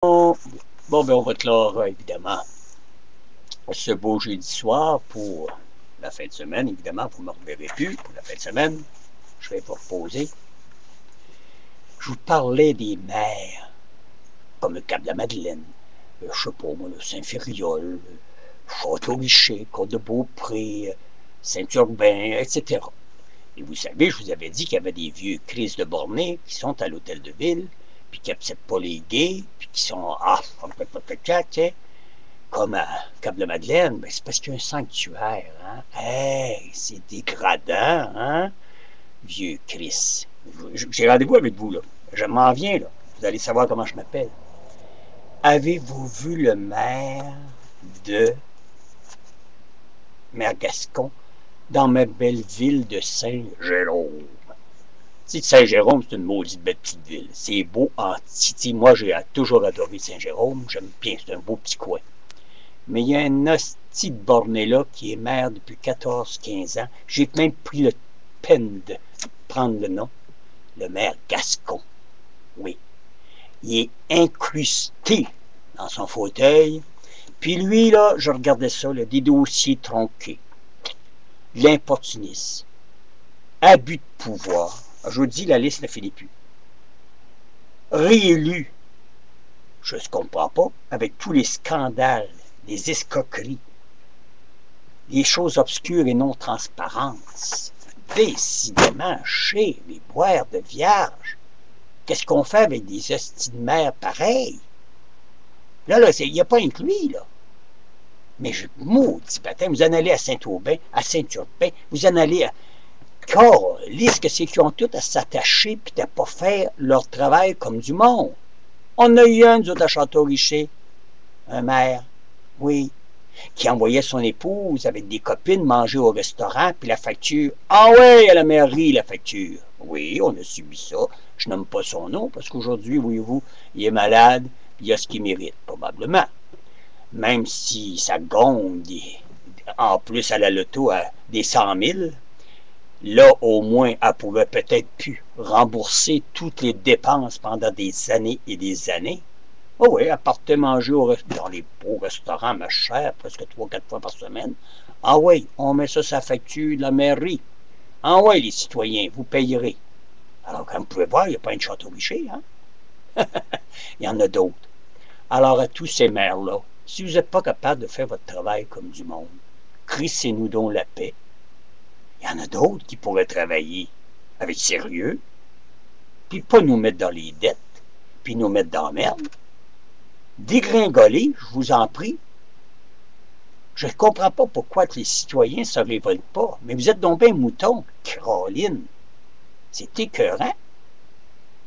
Bon, ben on va clore évidemment ce beau jeudi soir pour la fin de semaine. Évidemment, vous ne me reverrez plus pour la fin de semaine. Je vais vous reposer. Je vous parlais des mers, comme le Cap-de-la-Madeleine, je sais pas moi, le Saint-Ferriol, Château-Richer, Côte-de-Beaupré, Saint-Urbain, etc. Et vous savez, je vous avais dit qu'il y avait des vieux crises de bornés qui sont à l'hôtel de ville, puis qui n'acceptent pas les gays, puis qui sont comme à Cap-de-Madeleine, ben c'est parce qu'il y a un sanctuaire, hein? Hey, c'est dégradant, hein? Vieux Chris. J'ai rendez-vous avec vous, là. Je m'en viens, là. Vous allez savoir comment je m'appelle. Avez-vous vu le maire de Gascon dans ma belle ville de Saint-Jérôme? Saint-Jérôme, c'est une maudite belle petite ville. C'est beau en Titi. Moi, j'ai toujours adoré Saint-Jérôme. J'aime bien, c'est un beau petit coin. Mais il y a un hostie de borné là qui est maire depuis 14-15 ans. J'ai même pris le peine de prendre le nom. Le maire Gascon. Oui. Il est incrusté dans son fauteuil. Puis lui, là, je regardais ça, là, des dossiers tronqués. L'importunisme. Abus de pouvoir. Je vous dis, la liste ne finit plus. Réélu. Je ne comprends pas, avec tous les scandales, les escroqueries, les choses obscures et non transparentes. Décidément, chez les boires de vierges. Qu'est-ce qu'on fait avec des hosties de mer pareils? Là, il n'y a pas inclus, là. Mais je maudis baptême, vous en allez à Saint-Aubin, à Saint-Urbain, vous en allez à... Calisse que c'est qu'ils ont tout à s'attacher puis à pas faire leur travail comme du monde. On a eu un, nous autres, à Château-Richer, un maire, oui, qui envoyait son épouse avec des copines manger au restaurant, puis la facture, ah ouais, à la mairie, la facture. Oui, on a subi ça. Je nomme pas son nom, parce qu'aujourd'hui, voyez-vous, il est malade, puis il a ce qu'il mérite, probablement. Même si ça gonne, en plus à la loto, à des 100 000, là, au moins, elle pourrait peut-être plus rembourser toutes les dépenses pendant des années et des années. Oh oui, elle partait manger dans les beaux restaurants, ma chère, presque 3-4 fois par semaine. Ah oui, on met ça sur la facture de la mairie. Ah oui, les citoyens, vous payerez. Alors, comme vous pouvez voir, il n'y a pas un Château-Richer, hein? Il y en a d'autres. Alors, à tous ces maires-là, si vous n'êtes pas capable de faire votre travail comme du monde, crissez-nous donc la paix. Il y en a d'autres qui pourraient travailler avec sérieux, puis pas nous mettre dans les dettes, puis nous mettre dans la merde. Dégringoler, je vous en prie. Je ne comprends pas pourquoi les citoyens ne se révoltent pas, mais vous êtes donc bien mouton, Caroline. C'est écœurant.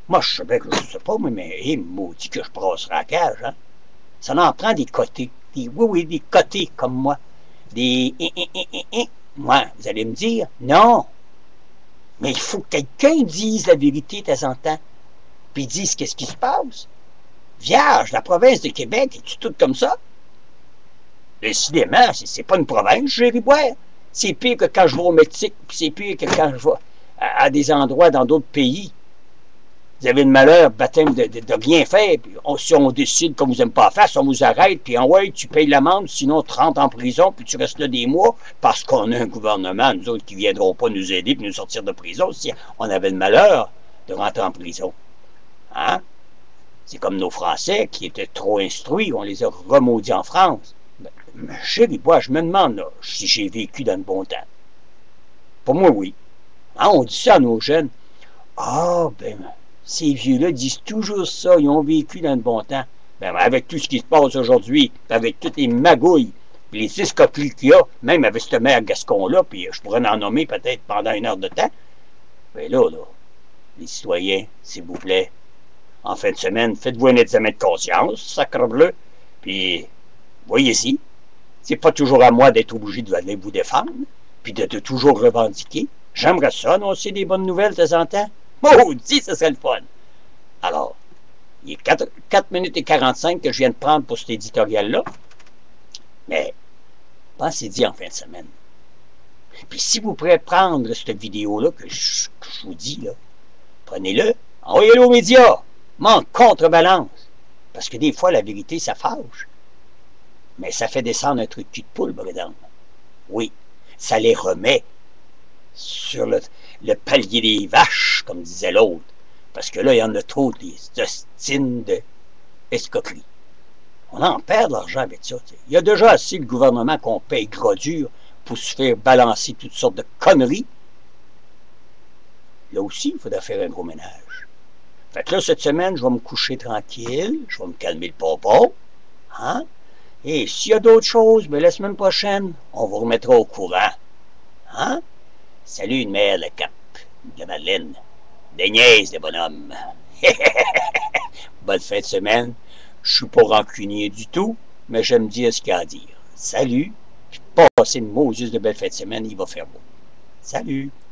Moi, je savais que je ne sais pas, mais maudit que je brasserai la cage, hein. Ça en prend des cotés. Oui, des cotés comme moi. Des moi, vous allez me dire, non. Mais il faut que quelqu'un dise la vérité de temps en temps. Puis dise qu'est-ce qui se passe. Vierge, la province de Québec, est-tu toute comme ça? Décidément, c'est pas une province, Gériboire. C'est pire que quand je vais au Mexique, puis c'est pire que quand je vais à des endroits dans d'autres pays. Vous avez le malheur, baptême, de rien faire, puis si on décide qu'on vous aime pas faire, on vous arrête, puis ouais, tu payes l'amende, sinon 30 en prison, puis tu restes là des mois, parce qu'on a un gouvernement, nous autres, qui viendront pas nous aider puis nous sortir de prison si on avait le malheur de rentrer en prison. Hein? C'est comme nos Français qui étaient trop instruits, on les a remaudits en France. Mais chérie, moi, je me demande là, si j'ai vécu dans le bon temps. Pour moi, oui. Hein, on dit ça à nos jeunes. Ah, ben, ces vieux-là disent toujours ça, ils ont vécu dans le bon temps. Ben, avec tout ce qui se passe aujourd'hui, avec toutes les magouilles, puis les escroqueries qu'il y a, même avec ce maire Gascon-là, puis je pourrais en nommer peut-être pendant 1 heure de temps. Ben là, les citoyens, s'il vous plaît, en fin de semaine, faites-vous un examen de conscience, sacre-bleu, puis voyez-y, c'est pas toujours à moi d'être obligé d'aller vous défendre, puis de toujours revendiquer. J'aimerais ça annoncer des bonnes nouvelles de temps en temps. Maudit, ça serait le fun. Alors, il est 4 minutes et 45 que je viens de prendre pour cet éditorial-là, mais pensez-y en fin de semaine. Puis si vous pourrez prendre cette vidéo-là que je vous dis, là, prenez-le, envoyez-le aux médias, m'en contrebalance. Parce que des fois, la vérité, ça fâche. Mais ça fait descendre un truc de cul de poule, Bredon. Oui, ça les remet sur le palier des vaches, comme disait l'autre. Parce que là, il y en a trop des ostines d'escroquerie. On en perd de l'argent avec ça. T'sais. Il y a déjà assez le gouvernement qu'on paye gros dur pour se faire balancer toutes sortes de conneries. Là aussi, il faudra faire un gros ménage. Fait que là, cette semaine, je vais me coucher tranquille, je vais me calmer le popo. Hein? Et s'il y a d'autres choses, ben la semaine prochaine, on vous remettra au courant. Hein? Salut une mère de Cap, de Madeleine. Des niaises, des bonhommes. Bonne fin de semaine. Je suis pas rancunier du tout, mais j'aime dire ce qu'il y a à dire. Salut. Puis passez une Moses de belle fin de semaine, il va faire beau. Salut.